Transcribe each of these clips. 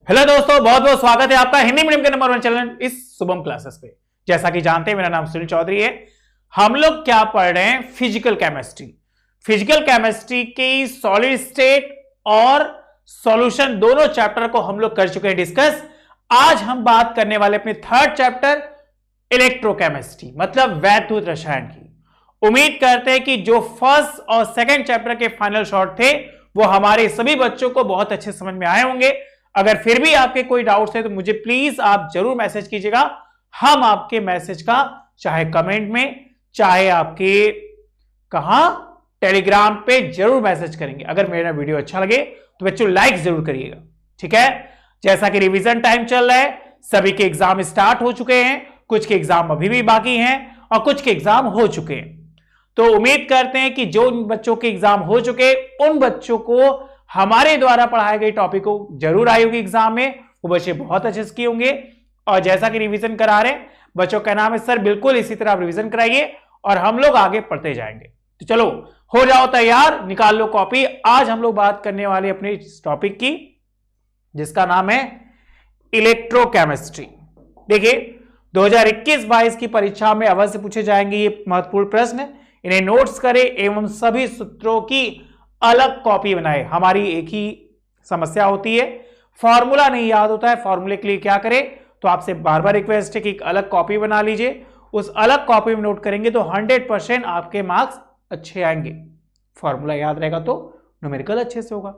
Hello दोस्तों, बहुत बहुत स्वागत है आपका हिंदी मीडियम के नंबर 1 चैनल इस शुभम क्लासेस पे। जैसा कि जानते हैं, मेरा नाम सुनील चौधरी है। हम लोग क्या पढ़ रहे हैं? Physical chemistry. फिजिकल केमिस्ट्री की सॉलिड स्टेट और सॉल्यूशन दोनों चैप्टर को हम लोग कर चुके हैं डिस्कस। आज हम बात करने वाले अपने थर्ड चैप्टर इलेक्ट्रोकेमिस्ट्री, मतलब वैद्युत रसायन की। उम्मीद करते हैं कि जो फर्स्ट और सेकेंड चैप्टर के फाइनल शॉट थे वो हमारे सभी बच्चों को बहुत अच्छे समझ में आए होंगे। अगर फिर भी आपके कोई डाउट्स है तो मुझे प्लीज आप जरूर मैसेज कीजिएगा। हम आपके मैसेज का चाहे कमेंट में, चाहे आपके कहां टेलीग्राम पे जरूर मैसेज करेंगे। अगर मेरा वीडियो अच्छा लगे तो बच्चों लाइक जरूर करिएगा, ठीक है। जैसा कि रिवीजन टाइम चल रहा है, सभी के एग्जाम स्टार्ट हो चुके हैं, कुछ के एग्जाम अभी भी बाकी हैं और कुछ के एग्जाम हो चुके हैं। तो उम्मीद करते हैं कि जो बच्चों के एग्जाम हो चुके उन बच्चों को हमारे द्वारा पढ़ाए गए टॉपिक को जरूर आई होगी एग्जाम में, वो बच्चे बहुत अच्छे से किए होंगे। और जैसा कि रिवीजन करा रहे हैं, बच्चों का नाम है सर बिल्कुल इसी तरह आप रिवीजन कराइए और हम लोग आगे पढ़ते जाएंगे। तो चलो हो जाओ तैयार, निकाल लो कॉपी। आज हम लोग बात करने वाले अपने इस टॉपिक की, जिसका नाम है इलेक्ट्रोकेमिस्ट्री। देखिए 2021-22 की परीक्षा में अवश्य पूछे जाएंगे ये महत्वपूर्ण प्रश्न। इन्हें नोट्स करें एवं सभी सूत्रों की अलग कॉपी बनाए। हमारी एक ही समस्या होती है, फॉर्मूला नहीं याद होता है। फॉर्मूले के लिए क्या करें, तो आपसे बार बार रिक्वेस्ट है कि एक अलग कॉपी बना लीजिए। उस अलग कॉपी में नोट करेंगे तो 100% आपके मार्क्स अच्छे आएंगे। फॉर्मूला याद रहेगा तो न्यूमेरिकल अच्छे से होगा।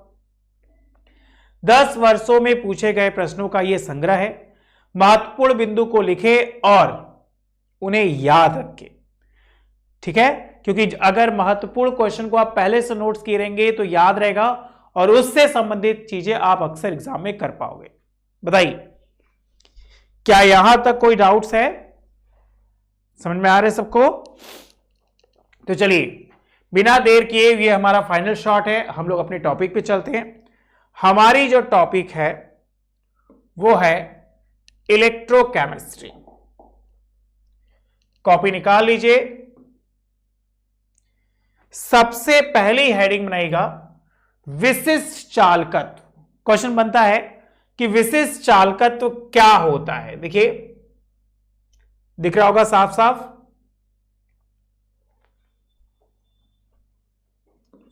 10 वर्षों में पूछे गए प्रश्नों का यह संग्रह है। महत्वपूर्ण बिंदु को लिखे और उन्हें याद रखें, ठीक है। क्योंकि अगर महत्वपूर्ण क्वेश्चन को आप पहले से नोट्स किए रहेंगे तो याद रहेगा और उससे संबंधित चीजें आप अक्सर एग्जाम में कर पाओगे। बताइए, क्या यहां तक कोई डाउट्स है? समझ में आ रहे सबको? तो चलिए बिना देर किए, ये हमारा फाइनल शॉट है, हम लोग अपने टॉपिक पे चलते हैं। हमारी जो टॉपिक है वो है इलेक्ट्रोकेमिस्ट्री। कॉपी निकाल लीजिए। सबसे पहली हेडिंग बनाएगा विशिष्ट चालकत्व। क्वेश्चन बनता है कि विशिष्ट चालकत्व क्या होता है। देखिए दिख रहा होगा साफ साफ,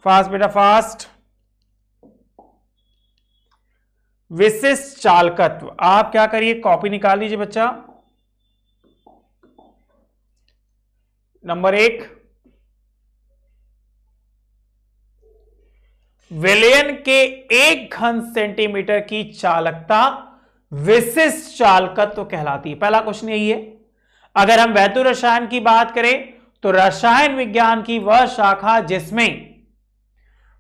फास्ट बेटा फास्ट। विशिष्ट चालकत्व, आप क्या करिए, कॉपी निकाल लीजिए बच्चा। नंबर 1, विलयन के 1 घन सेंटीमीटर की चालकता विशिष्ट चालकत्व कहलाती है। पहला क्वेश्चन यही है। अगर हम वैद्युत रसायन की बात करें तो रसायन विज्ञान की वह शाखा जिसमें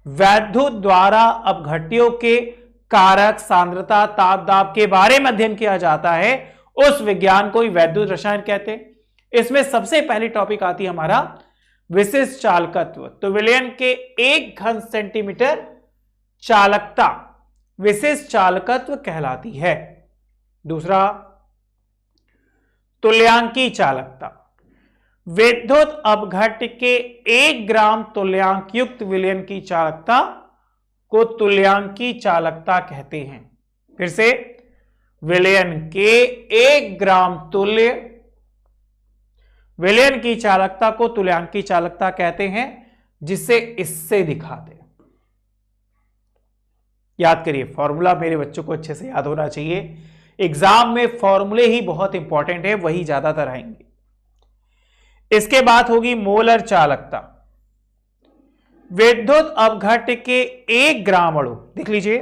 वैद्युत द्वारा अपघट्यों के कारक, सांद्रता, ताप, दाब के बारे में अध्ययन किया जाता है, उस विज्ञान को ही वैद्युत रसायन कहते हैं। इसमें सबसे पहली टॉपिक आती है हमारा विशिष्ट चालकत्व। तो विलयन के 1 घन सेंटीमीटर चालकता विशिष्ट चालकत्व कहलाती है। दूसरा, तुल्यांकी चालकता। विद्युत अपघट्य के 1 ग्राम तुल्यांक युक्त विलयन की चालकता को तुल्यांकी चालकता कहते हैं। फिर से, विलयन के 1 ग्राम तुल्य विलयन की चालकता को तुल्यांकी चालकता कहते हैं, जिसे इससे दिखाते हैं। याद करिए, फॉर्मूला मेरे बच्चों को अच्छे से याद होना चाहिए। एग्जाम में फॉर्मूले ही बहुत इंपॉर्टेंट है, वही ज्यादातर आएंगे। इसके बाद होगी मोलर चालकता। विद्युत अपघट्य के 1 ग्राम अणु, देख लीजिए,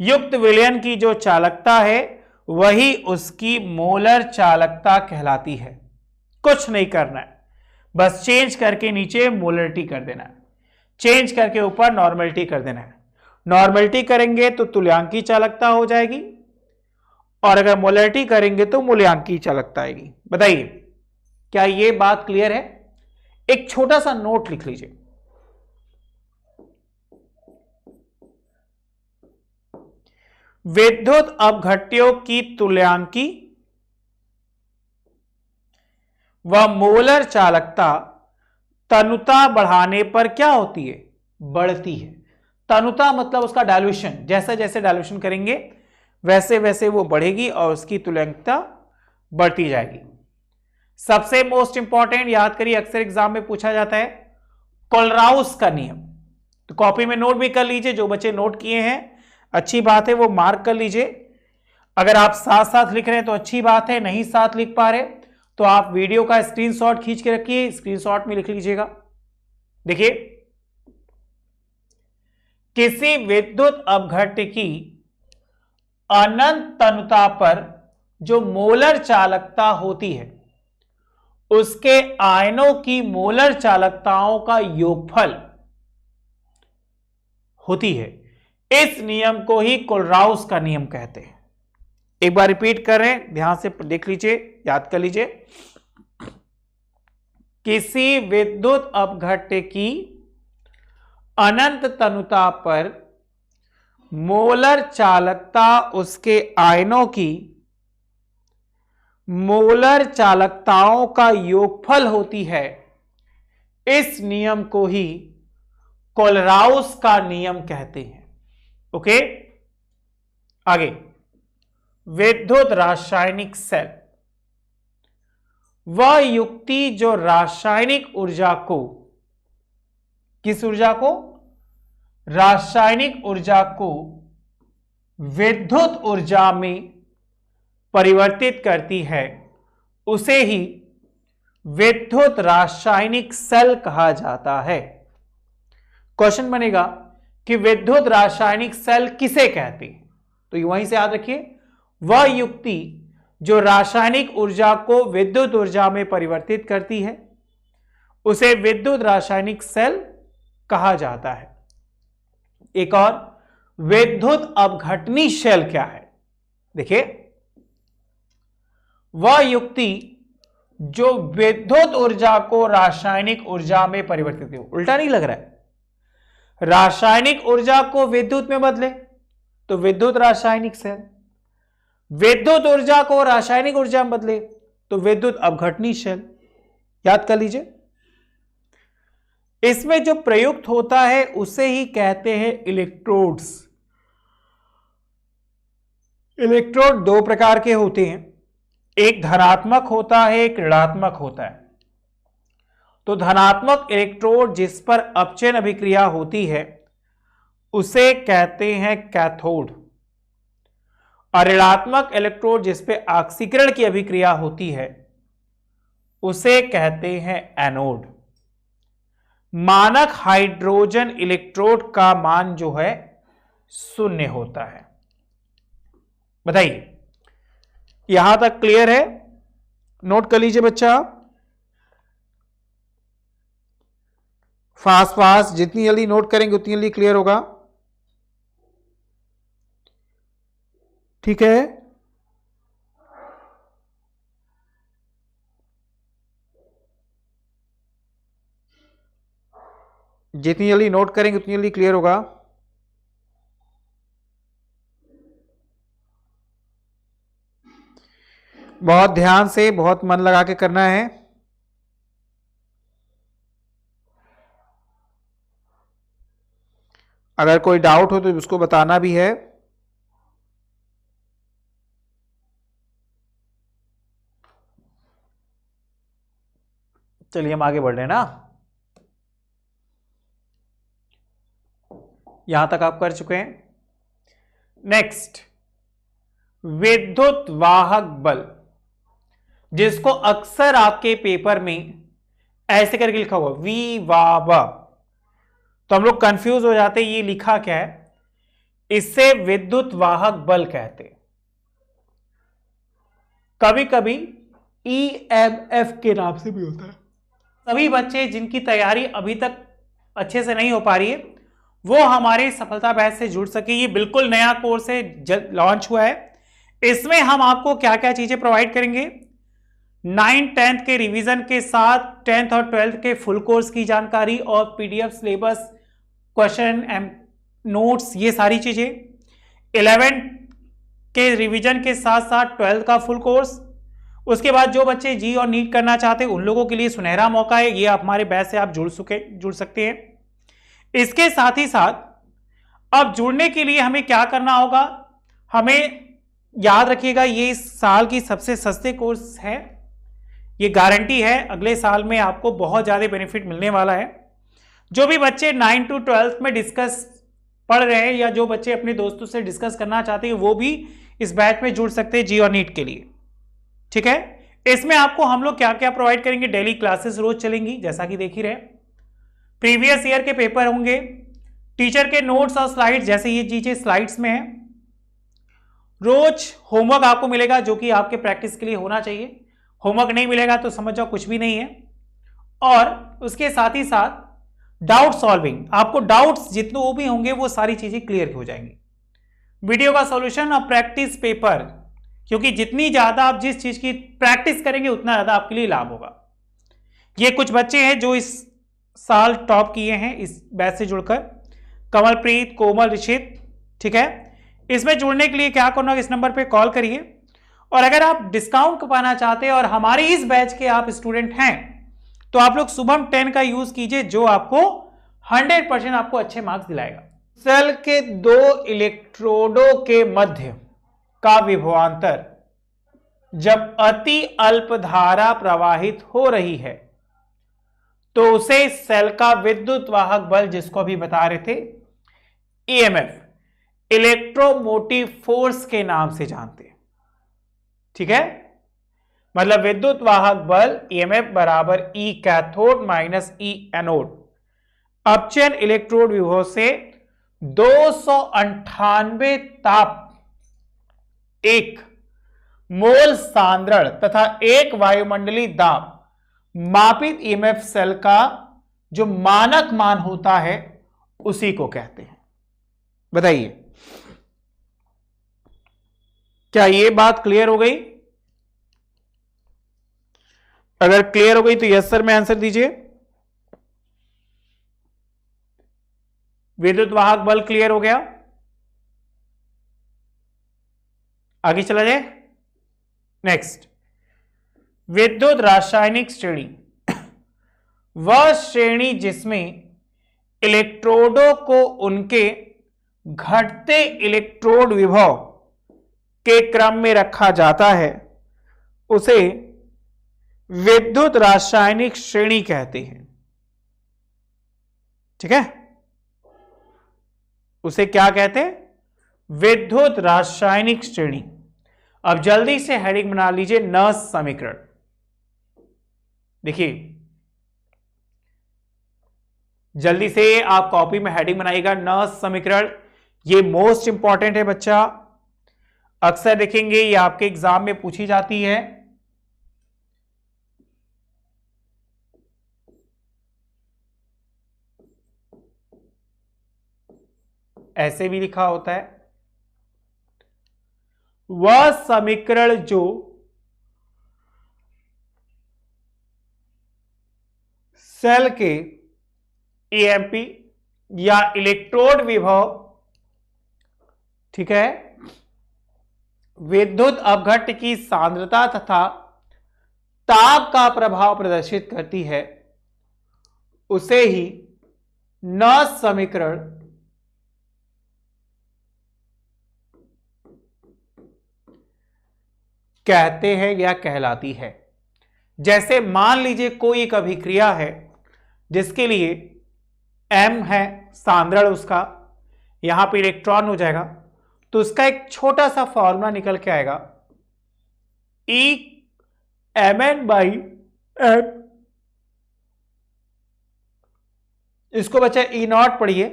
युक्त विलयन की जो चालकता है वही उसकी मोलर चालकता कहलाती है। कुछ नहीं करना है, बस चेंज करके नीचे मोलरिटी कर देना है, चेंज करके ऊपर नॉर्मलिटी कर देना है। नॉर्मलिटी करेंगे तो तुल्यांकी चालकता हो जाएगी और अगर मोलरिटी करेंगे तो मूल्यांकी चालकता आएगी। बताइए, क्या यह बात क्लियर है? एक छोटा सा नोट लिख लीजिए। विद्युत अपघट्यों की तुल्यांकी व मोलर चालकता तनुता बढ़ाने पर क्या होती है? बढ़ती है। तनुता मतलब उसका डायल्यूशन, जैसे जैसे डायल्यूशन करेंगे वैसे वैसे वो बढ़ेगी और उसकी तुल्यता बढ़ती जाएगी। सबसे मोस्ट इंपॉर्टेंट याद करिए, अक्सर एग्जाम में पूछा जाता है कोलराउस का नियम। तो कॉपी में नोट भी कर लीजिए, जो बच्चे नोट किए हैं अच्छी बात है, वो मार्क कर लीजिए। अगर आप साथ साथ लिख रहे हैं तो अच्छी बात है, नहीं साथ लिख पा रहे तो आप वीडियो का स्क्रीनशॉट खींच के रखिए, स्क्रीनशॉट में लिख लीजिएगा। देखिए, किसी विद्युत अपघट्य की अनंत तनुता पर जो मोलर चालकता होती है उसके आयनों की मोलर चालकताओं का योगफल होती है। इस नियम को ही कोलराउस का नियम कहते हैं। एक बार रिपीट कर रहे हैं, ध्यान से देख लीजिए, याद कर लीजिए। किसी विद्युत अपघट्य की अनंत तनुता पर मोलर चालकता उसके आयनों की मोलर चालकताओं का योगफल होती है। इस नियम को ही कोलराउस का नियम कहते हैं। ओके, आगे, विद्युत रासायनिक सेल, वह युक्ति जो रासायनिक ऊर्जा को, किस ऊर्जा को, रासायनिक ऊर्जा को विद्युत ऊर्जा में परिवर्तित करती है, उसे ही विद्युत रासायनिक सेल कहा जाता है। क्वेश्चन बनेगा कि विद्युत रासायनिक सेल किसे कहते हैं, तो वहीं से याद रखिए, वह युक्ति जो रासायनिक ऊर्जा को विद्युत ऊर्जा में परिवर्तित करती है उसे विद्युत रासायनिक सेल कहा जाता है। एक और, विद्युत अपघटनी सेल क्या है? देखिए, वह युक्ति जो विद्युत ऊर्जा को रासायनिक ऊर्जा में परिवर्तित हो, उल्टा नहीं लग रहा है, रासायनिक ऊर्जा को विद्युत में बदले तो विद्युत रासायनिक सेल, विद्युत ऊर्जा को रासायनिक ऊर्जा में बदले तो विद्युत अपघटनी सेल। याद कर लीजिए, इसमें जो प्रयुक्त होता है उसे ही कहते हैं इलेक्ट्रोड्स। इलेक्ट्रोड दो प्रकार के होते हैं, एक धनात्मक होता है, एक ऋणात्मक होता है। तो धनात्मक इलेक्ट्रोड जिस पर अपचयन अभिक्रिया होती है उसे कहते हैं कैथोड, और ऋणात्मक इलेक्ट्रोड जिस पे ऑक्सीकरण की अभिक्रिया होती है उसे कहते हैं एनोड। मानक हाइड्रोजन इलेक्ट्रोड का मान जो है 0 होता है। बताइए, यहां तक क्लियर है? नोट कर लीजिए बच्चा, फास्ट फास्ट, जितनी जल्दी नोट करेंगे उतनी जल्दी क्लियर होगा। ठीक है, जितनी जल्दी नोट करेंगे उतनी जल्दी क्लियर होगा। बहुत ध्यान से, बहुत मन लगा के करना है। अगर कोई डाउट हो तो उसको बताना भी है। चलिए हम आगे बढ़ रहे हैं ना, यहां तक आप कर चुके हैं। नेक्स्ट, विद्युत वाहक बल, जिसको अक्सर आपके पेपर में ऐसे करके लिखा हुआ वी वावा, तो हम लोग कंफ्यूज हो जाते हैं ये लिखा क्या है। इससे विद्युत वाहक बल कहते हैं, कभी कभी EMF के नाम से भी होता है। सभी बच्चे जिनकी तैयारी अभी तक अच्छे से नहीं हो पा रही है वो हमारे सफलता बैच से जुड़ सके। ये बिल्कुल नया कोर्स है, जल्द लॉन्च हुआ है। इसमें हम आपको क्या क्या चीजें प्रोवाइड करेंगे, 9th 10th के रिवीजन के साथ 10th और 12th के फुल कोर्स की जानकारी और PDF syllabus, question and notes, ये सारी चीजें। 11th के रिवीजन के साथ साथ 12th का फुल कोर्स। उसके बाद जो बच्चे जी और नीट करना चाहते हैं उन लोगों के लिए सुनहरा मौका है, ये हमारे बैच से आप जुड़ सकते हैं। इसके साथ ही साथ अब जुड़ने के लिए हमें क्या करना होगा, हमें याद रखिएगा ये इस साल की सबसे सस्ते कोर्स है, ये गारंटी है अगले साल में आपको बहुत ज्यादा बेनिफिट मिलने वाला है। जो भी बच्चे 9 to 12 में डिस्कस पढ़ रहे हैं या जो बच्चे अपने दोस्तों से डिस्कस करना चाहते हैं वो भी इस बैच में जुड़ सकते हैं जी और नीट के लिए। ठीक है, इसमें आपको हम लोग क्या क्या प्रोवाइड करेंगे, डेली क्लासेस रोज चलेंगी जैसा कि देख ही रहे, प्रीवियस ईयर के पेपर होंगे, टीचर के नोट्स और स्लाइड्स जैसे ये चीजें स्लाइड्स में है, रोज होमवर्क आपको मिलेगा जो कि आपके प्रैक्टिस के लिए होना चाहिए, होमवर्क नहीं मिलेगा तो समझ जाओ कुछ भी नहीं है। और उसके साथ ही साथ डाउट सॉल्विंग, आपको डाउट्स जितने वो भी होंगे वो सारी चीजें क्लियर हो जाएंगी, वीडियो का सॉल्यूशन और प्रैक्टिस पेपर, क्योंकि जितनी ज्यादा आप जिस चीज की प्रैक्टिस करेंगे उतना ज्यादा आपके लिए लाभ होगा। ये कुछ बच्चे हैं जो इस साल टॉप किए हैं इस बैच से जुड़कर, कमलप्रीत, कोमल, ऋषित। ठीक है, इसमें जुड़ने के लिए क्या करना है, इस नंबर पे कॉल करिए। और अगर आप डिस्काउंट पाना चाहते हैं और हमारे इस बैच के आप स्टूडेंट हैं तो आप लोग शुभम 10 का यूज कीजिए जो आपको 100% आपको अच्छे मार्क्स दिलाएगा। सेल के दो इलेक्ट्रोडों के मध्य का विभवांतर जब अति अल्प धारा प्रवाहित हो रही है तो उसे सेल का विद्युत वाहक बल, जिसको भी बता रहे थे ईएमएफ, इलेक्ट्रोमोटिव फोर्स के नाम से जानते हैं। ठीक है, मतलब विद्युत वाहक बल ईएमएफ बराबर ई कैथोड माइनस ई एनोड अपचयन इलेक्ट्रोड विभव से 298 ताप एक मोल सांद्रण तथा एक वायुमंडलीय दाब मापित ईएमएफ सेल का जो मानक मान होता है उसी को कहते हैं। बताइए क्या ये बात क्लियर हो गई? अगर क्लियर हो गई तो यस सर में आंसर दीजिए। विद्युत वाहक बल क्लियर हो गया, आगे चला जाए। नेक्स्ट, विद्युत रासायनिक श्रेणी, वह श्रेणी जिसमें इलेक्ट्रोडों को उनके घटते इलेक्ट्रोड विभव के क्रम में रखा जाता है उसे विद्युत रासायनिक श्रेणी कहते हैं। ठीक है, उसे क्या कहते हैं? विद्युत रासायनिक श्रेणी। अब जल्दी से हेडिंग बना लीजिए, न समीकरण। देखिए जल्दी से आप कॉपी में हेडिंग बनाइएगा, न समीकरण। ये मोस्ट इंपॉर्टेंट है बच्चा, अक्सर देखेंगे ये आपके एग्जाम में पूछी जाती है। ऐसे भी लिखा होता है, वह समीकरण जो सेल के ईएमपी या इलेक्ट्रोड विभव, ठीक है, विद्युत अपघट्ट की सांद्रता तथा ताप का प्रभाव प्रदर्शित करती है उसे ही न समीकरण कहते हैं या कहलाती है। जैसे मान लीजिए कोई एक अभिक्रिया है जिसके लिए m है सांद्रण उसका, यहां पे इलेक्ट्रॉन हो जाएगा तो उसका एक छोटा सा फॉर्मूला निकल के आएगा, E mn/m। इसको बच्चा E0 पढ़िए,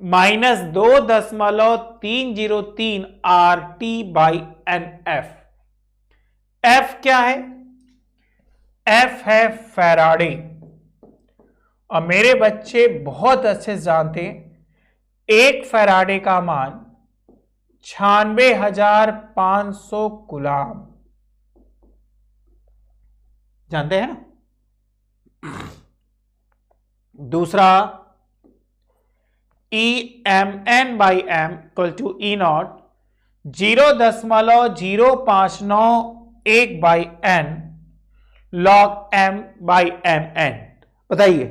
-2.303 RT/NF। F क्या है? F है फैराडे। और मेरे बच्चे बहुत अच्छे से जानते हैं, एक फैराडे का मान 96,500 कूलम, जानते हैं ना। दूसरा EMN/m = E0 0.0591/n log m/mn। बताइए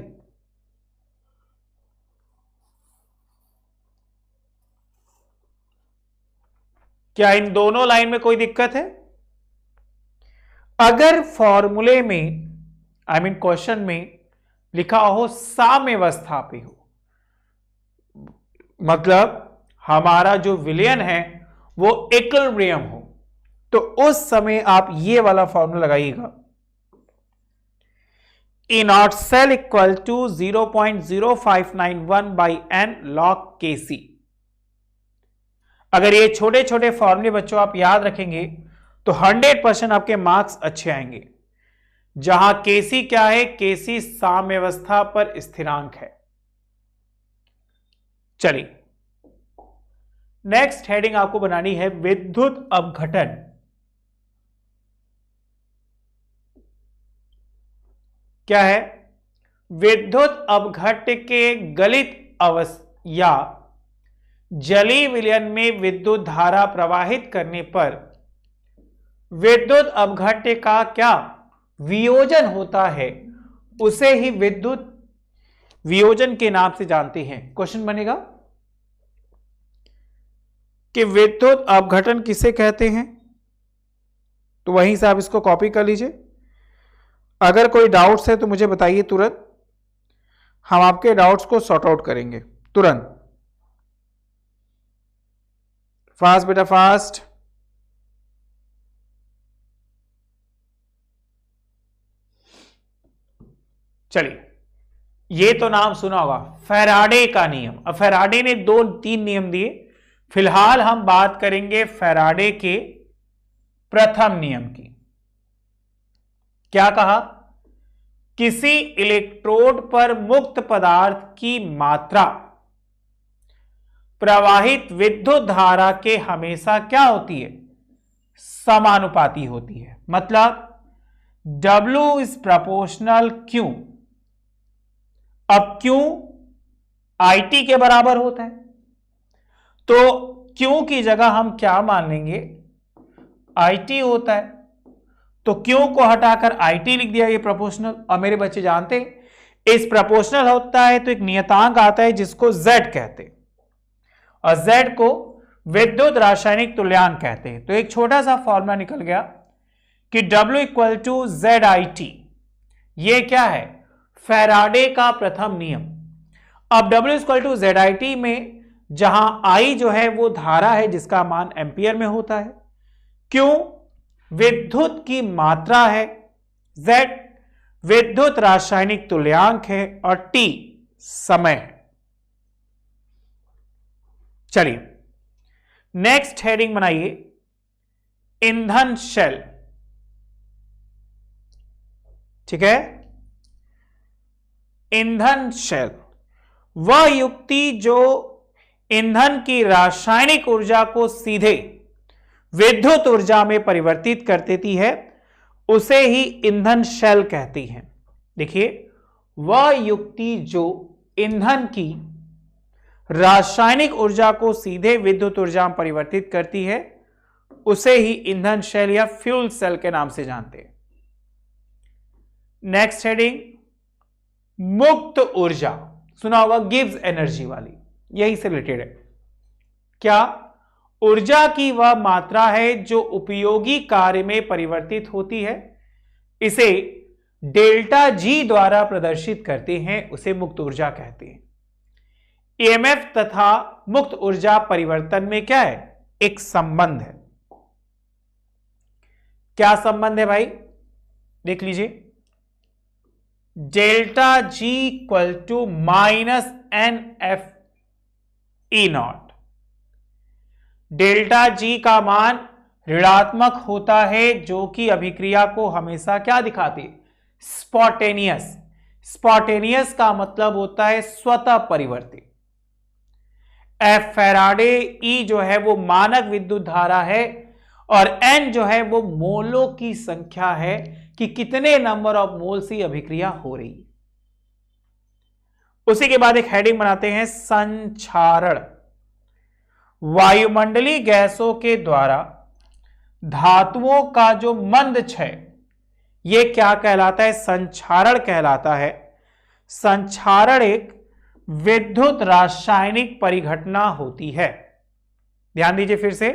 क्या इन दोनों लाइन में कोई दिक्कत है? अगर फॉर्मूले में क्वेश्चन में लिखा हो साम्यावस्था पे हो, मतलब हमारा जो विलयन है वो इक्विलिब्रियम हो, तो उस समय आप ये वाला फॉर्मूला लगाइएगा, E nought cell equal to 0.0591 by n log KC। अगर ये छोटे छोटे फॉर्मूले बच्चों आप याद रखेंगे तो 100% आपके मार्क्स अच्छे आएंगे। जहां KC क्या है? KC साम्यावस्था पर स्थिरांक है। चलिए नेक्स्ट हेडिंग आपको बनानी है विद्युत अपघटन। क्या है? विद्युत अपघट्य के गलित या जलीय विलयन में विद्युत धारा प्रवाहित करने पर विद्युत अपघट्य का क्या वियोजन होता है, उसे ही विद्युत वियोजन के नाम से जानते हैं। क्वेश्चन बनेगा कि विद्युत अपघटन किसे कहते हैं, तो वहीं से आप इसको कॉपी कर लीजिए। अगर कोई डाउट्स है तो मुझे बताइए तुरंत, हम आपके डाउट्स को सॉर्ट आउट करेंगे तुरंत। फास्ट बेटा फास्ट। चलिए, ये तो नाम सुना होगा फैराडे का नियम। अब फैराडे ने 2-3 नियम दिए, फिलहाल हम बात करेंगे फैराडे के प्रथम नियम की। क्या कहा? किसी इलेक्ट्रोड पर मुक्त पदार्थ की मात्रा प्रवाहित विद्युत धारा के हमेशा क्या होती है? समानुपाती होती है। मतलब W इज प्रोपोर्शनल Q। अब Q IT के बराबर होता है, तो Q की जगह हम क्या मान लेंगे? IT होता है, तो Q को हटाकर IT लिख दिया, ये प्रोपोर्शनल। और मेरे बच्चे जानते हैं इस प्रोपोर्शनल होता है तो एक नियतांक आता है जिसको Z कहते हैं, और Z को विद्युत रासायनिक तुल्यांक कहते हैं। तो एक छोटा सा फॉर्मूला निकल गया कि W इक्वल टू ZIT। ये क्या है? फैराडे का प्रथम नियम। अब W इक्वल टू ZIT में जहां I जो है वो धारा है जिसका मान एंपियर में होता है, Q विद्युत की मात्रा है, Z विद्युत रासायनिक तुल्यांक है, और T समय है। चलिए नेक्स्ट हेडिंग बनाइए ईंधन शेल। ठीक है, ईंधन शेल वह युक्ति जो ईंधन की रासायनिक ऊर्जा को सीधे विद्युत ऊर्जा में परिवर्तित कर देती है, उसे ही ईंधन शेल कहती है। देखिए, वह युक्ति जो ईंधन की रासायनिक ऊर्जा को सीधे विद्युत ऊर्जा में परिवर्तित करती है, उसे ही ईंधन शेल या फ्यूल सेल के नाम से जानते हैं। नेक्स्ट हेडिंग मुक्त ऊर्जा। सुना होगा गिव्स एनर्जी वाली, यही से रिलेटेड है। क्या? ऊर्जा की वह मात्रा है जो उपयोगी कार्य में परिवर्तित होती है, इसे डेल्टा जी द्वारा प्रदर्शित करते हैं, उसे मुक्त ऊर्जा कहते हैं। ईएमएफ तथा मुक्त ऊर्जा परिवर्तन में क्या है? एक संबंध है। क्या संबंध है भाई? देख लीजिए, delta G equal to minus NF E nought. डेल्टा जी का मान ऋणात्मक होता है, जो कि अभिक्रिया को हमेशा क्या दिखाती है? स्पॉटेनियस। स्पॉटेनियस का मतलब होता है स्वतः परिवर्ती। F फैराडे, E जो है वो मानक विद्युत धारा है, और N जो है वो मोलों की संख्या है कि कितने नंबर ऑफ मोल से अभिक्रिया हो रही है। उसी के बाद एक हेडिंग बनाते हैं संक्षारण। वायुमंडलीय गैसों के द्वारा धातुओं का जो मंद क्षय, यह क्या कहलाता है? संक्षारण कहलाता है। संक्षारण एक विद्युत रासायनिक परिघटना होती है। ध्यान दीजिए फिर से,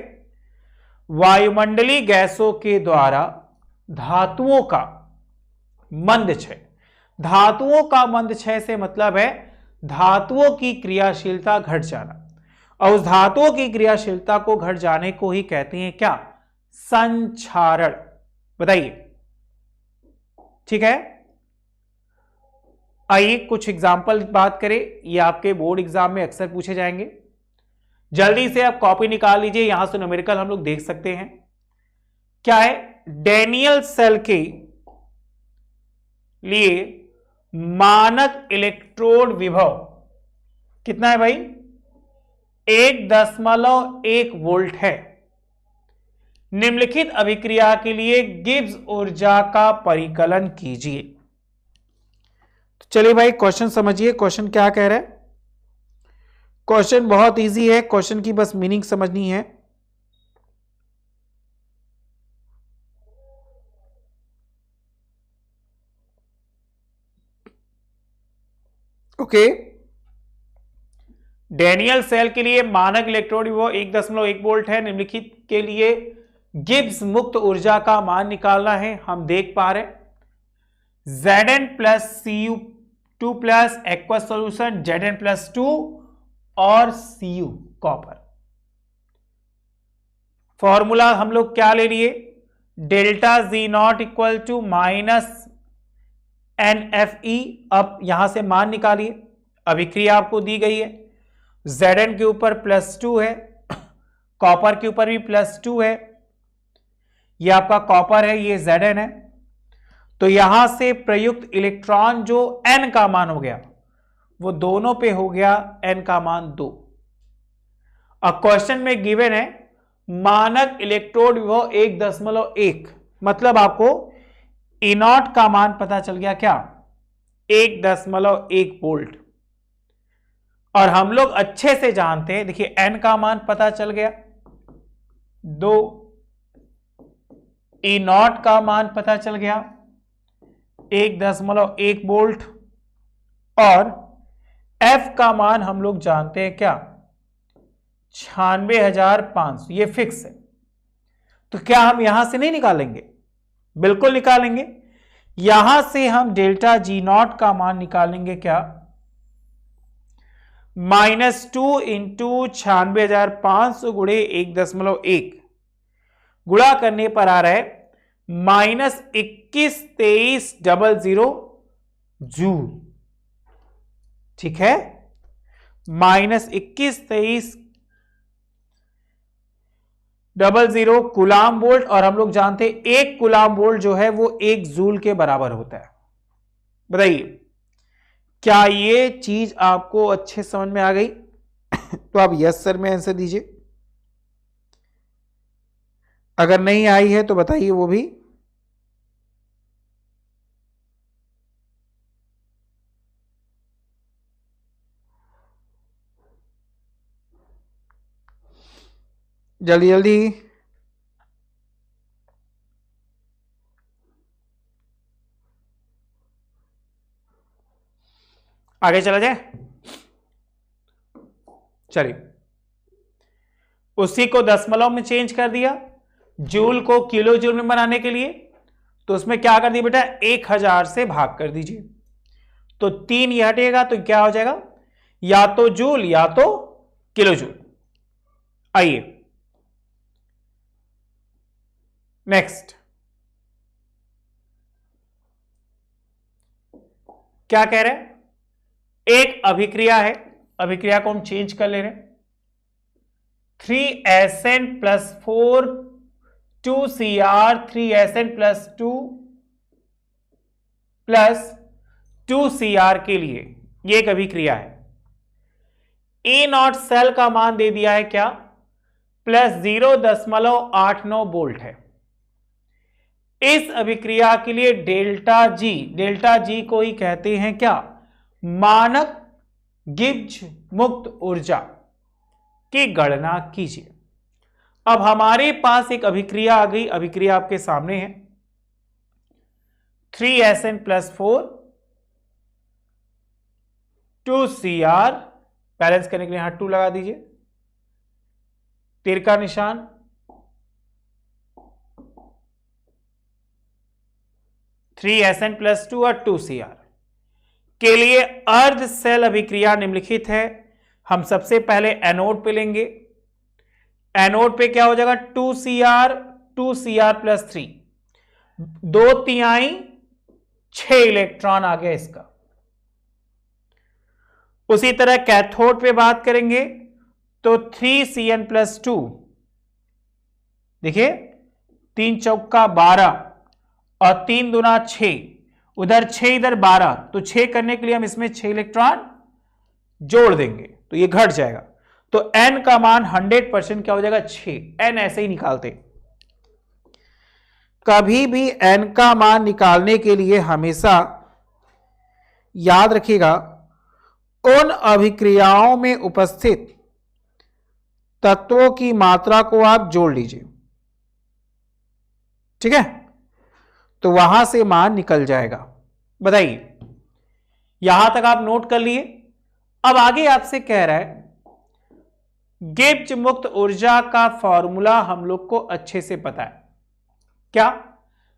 वायुमंडलीय गैसों के द्वारा धातुओं का मंद क्षय। धातुओं का मंद क्षय से मतलब है धातुओं की क्रियाशीलता घट जाना, और उस धातुओं की क्रियाशीलता को घट जाने को ही कहते हैं क्या? संक्षारण। बताइए, ठीक है। आइए कुछ एग्जाम्पल बात करें, ये आपके बोर्ड एग्जाम में अक्सर पूछे जाएंगे। जल्दी से आप कॉपी निकाल लीजिए, यहां से न्यूमेरिकल हम लोग देख सकते हैं। क्या है? डैनियल सेल के लिए मानक इलेक्ट्रोड विभव कितना है भाई? 1.1 वोल्ट है। निम्नलिखित अभिक्रिया के लिए गिब्स ऊर्जा का परिकलन कीजिए। तो चलिए भाई क्वेश्चन समझिए, क्वेश्चन क्या कह रहा है। क्वेश्चन बहुत इजी है, क्वेश्चन की बस मीनिंग समझनी है। ओके, डैनियल सेल के लिए मानक इलेक्ट्रोड विभव 1.1 वोल्ट है। निम्नलिखित के लिए गिब्स मुक्त ऊर्जा का मान निकालना है। हम देख पा रहे Zn plus Cu2 plus aqueous solution Zn plus 2 और Cu कॉपर। फॉर्मूला हम लोग क्या ले लिए? Delta Z0 equal to minus NFe। अब यहां से मान निकालिए, अभिक्रिया आपको दी गई है, Zn के ऊपर प्लस 2 है, कॉपर के ऊपर भी प्लस 2 है। ये आपका कॉपर है, ये Zn है। तो यहां से प्रयुक्त इलेक्ट्रॉन जो n का मान हो गया वो दोनों पे हो गया n का मान 2। अब क्वेश्चन में गिवन है मानक इलेक्ट्रोड विभव 1.1, मतलब आपको E0 का मान पता चल गया क्या? 1.1 वोल्ट। और हम लोग अच्छे से जानते हैं, देखिए n का मान पता चल गया 2, E0 का मान पता चल गया 1.1 वोल्ट, और F का मान हम लोग जानते हैं क्या? 96,500, ये फिक्स है। तो क्या हम यहां से नहीं निकालेंगे? बिल्कुल निकालेंगे। यहां से हम डेल्टा G0 का मान निकालेंगे क्या? -2 इंटू 96,500 गुणे 1.1 गुणा करने पर आ रहा है -21,23,00 जूल। ठीक है, -21,23,00 कुलाम वोल्ट। और हम लोग जानते हैं 1 कुलाम वोल्ट जो है वो 1 जूल के बराबर होता है। बताइए, क्या ये चीज आपको अच्छे समझ में आ गई? तो आप यस सर में आंसर दीजिए, अगर नहीं आई है तो बताइए वो भी। जल्दी जल्दी। आगे चला जाए, चलिए। उसी को दशमलव में चेंज कर दिया, जूल को किलो जूल में बनाने के लिए। तो उसमें क्या कर दिया बेटा? 1000 से भाग कर दीजिए, तो 3 ये हटेगा, तो क्या हो जाएगा? या तो जूल या तो किलो जूल। आइए नेक्स्ट, क्या कह रहे हैं? एक अभिक्रिया है, अभिक्रिया को हम चेंज कर ले रहे हैं। 3Sn plus 4 2Cr 3Sn plus 2 plus 2Cr के लिए ये एक अभिक्रिया है। E0 सेल का मान दे दिया है क्या? प्लस 0.89 वोल्ट है। इस अभिक्रिया के लिए डेल्टा जी को ही कहते हैं क्या? मानक गिब्स मुक्त ऊर्जा की गणना कीजिए। अब हमारे पास एक अभिक्रिया आ गई, अभिक्रिया आपके सामने है। 3Sn प्लस 4 2Cr, बैलेंस करने के लिए यहां 2 लगा दीजिए, तीर का निशान, 3Sn+2 और 2Cr के लिए अर्ध सेल अभिक्रिया निम्नलिखित है। हम सबसे पहले एनोड पे लेंगे। एनोड पे क्या हो जाएगा, 2Cr+3, 2/3 6 इलेक्ट्रॉन आ गया इसका। उसी तरह कैथोड पे बात करेंगे तो 3Cn+2, देखिए 3 चौका 12 और 3 दूना 6, उधर 6 इधर 12, तो 6 करने के लिए हम इसमें 6 इलेक्ट्रॉन जोड़ देंगे तो ये घट जाएगा। तो n का मान 100% क्या हो जाएगा, 6। n ऐसे ही निकालते। कभी भी n का मान निकालने के लिए हमेशा याद रखिएगा उन अभिक्रियाओं में उपस्थित तत्वों की मात्रा को आप जोड़ लीजिए, ठीक है, तो वहां से मान निकल जाएगा। बताइए, यहां तक आप नोट कर लिए। अब आगे आपसे कह रहा है गिब्स मुक्त ऊर्जा का फॉर्मूला हम लोग को अच्छे से पता है, क्या,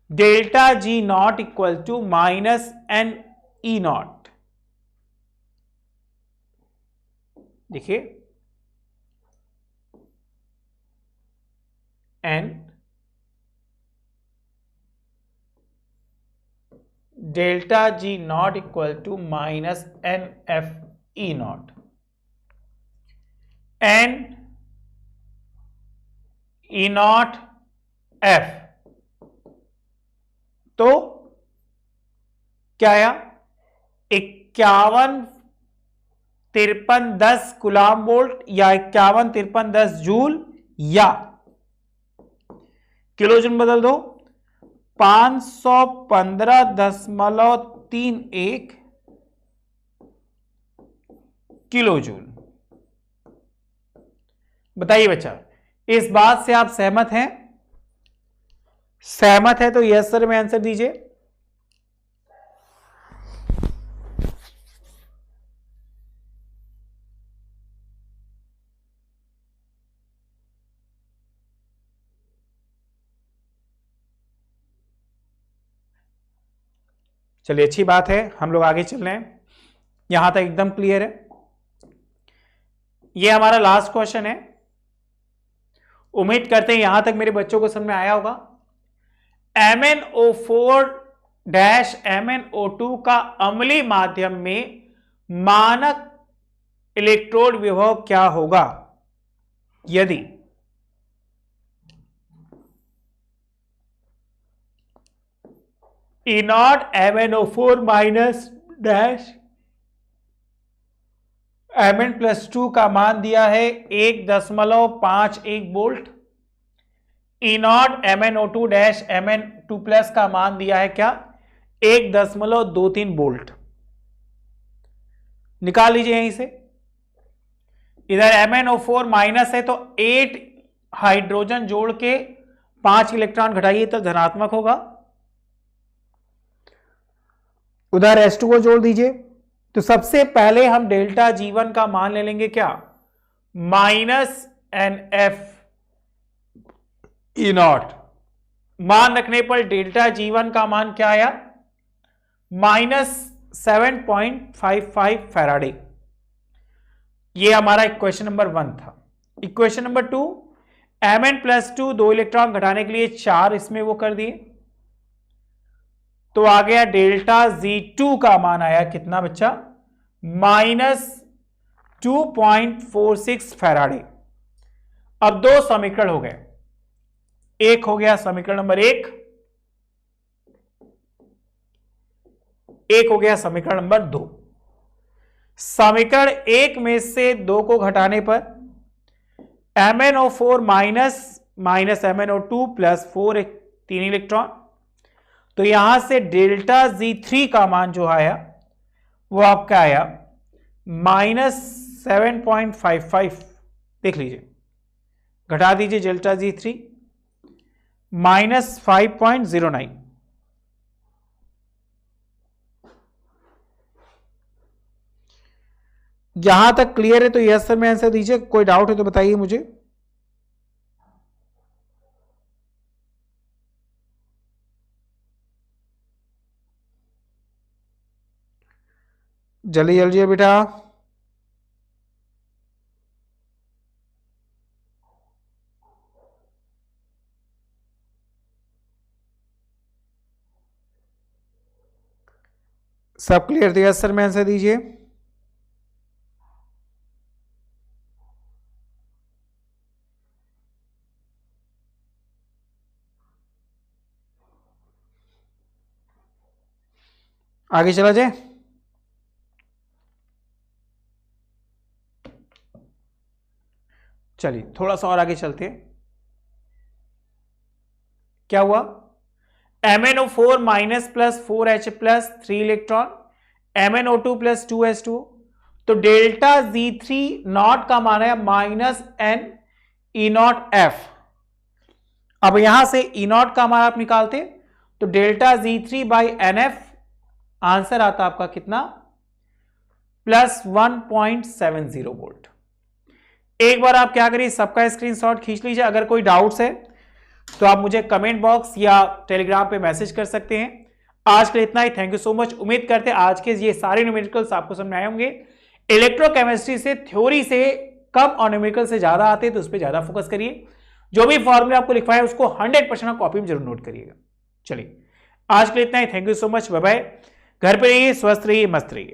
ΔG0 इक्वल टू -NE0। देखिए N ΔG0 equal to -NFE0। N E0 F, तो क्या आया, 51-53-10 कूलाम वोल्ट या 51-53-10 जूल या किलो जूल बदल दो 515.31 किलो जूल। बताइए बच्चा, इस बात से आप सहमत हैं? सहमत है तो यस सर में आंसर दीजिए। चलिए, अच्छी बात है, हम लोग आगे चल रहे हैं। यहां तक एकदम क्लियर है। यह हमारा लास्ट क्वेश्चन है। उम्मीद करते हैं यहां तक मेरे बच्चों को समझ में आया होगा। MnO4-MnO2 का अम्लीय माध्यम में मानक इलेक्ट्रोड विभव क्या होगा यदि E0 MnO4 minus dash Mn+2 का मान दिया है 1.51 volt. E0 MnO2 dash Mn2+ का मान दिया है क्या, 1.23 वोल्ट। निकाल लीजिए यहीं से। इधर MnO4 माइनस है तो 8 हाइड्रोजन जोड़ के 5 इलेक्ट्रॉन घटाइए तो धनात्मक होगा। उधर H2 को जोड़ दीजिए तो सबसे पहले हम डेल्टा G1 का मान ले लेंगे क्या, -NF E0। मान रखने पर डेल्टा G1 का मान क्या आया, -7.55 फैराडे। ये हमारा इक्वेशन नंबर 1 था। इक्वेशन नंबर 2, Mn+2 2 इलेक्ट्रॉन घटाने के लिए 4 इसमें वो कर दिए तो आ गया डेल्टा Z2 का मान आया कितना बच्चा, -2.46 फैराडे। अब 2 समीकरण हो गए। एक हो गया समीकरण नंबर 1, एक हो गया समीकरण नंबर 2। समीकरण 1 में से 2 को घटाने पर MnO4 minus MnO2 plus 4 3 electron, तो यहां से डेल्टा Z3 का मान जो आया वो आपका आया -7.55। देख लीजिए, घटा दीजिए डेल्टा Z3, -5.09। यहां तक क्लियर है तो यस सर में आंसर दीजिए। कोई डाउट है तो बताइए मुझे। जल्दी जल्दी बेटा। सब क्लियर दिया सर, में आंसर दीजिए। आगे चला जाए। चलिए थोड़ा सा और आगे चलते हैं। क्या हुआ? MnO4 minus plus 4H plus 3 electron, MnO2 plus 2H2। तो डेल्टा Z3 नॉट का मान है माइनस N E0F। अब यहां से E0 का मान आप निकालते तो delta Z3 by NF, answer आता आपका कितना? Plus 1.70 volt. एक बार आप क्या करिए, सबका स्क्रीनशॉट खींच लीजिए। अगर कोई डाउट्स है तो आप मुझे कमेंट बॉक्स या टेलीग्राम पे मैसेज कर सकते हैं। आज के लिए इतना ही। Thank you so much. उम्मीद करते हैं आज के ये सारे न्यूमेरिकल्स आपको समझ में आए होंगे। इलेक्ट्रोकेमिस्ट्री से थ्योरी से कम और न्यूमेरिकल से ज्यादा आते हैं तो उस पर ज्यादा फोकस करिए। जो भी फॉर्मूला आपको लिखवाए उसको 100% कॉपी में जरूर नोट करिएगा। चलिए आज के लिए इतना ही। Thank you so much. Bye bye. घर पे रहिए, स्वस्थ रहिए, मस्त रहिए।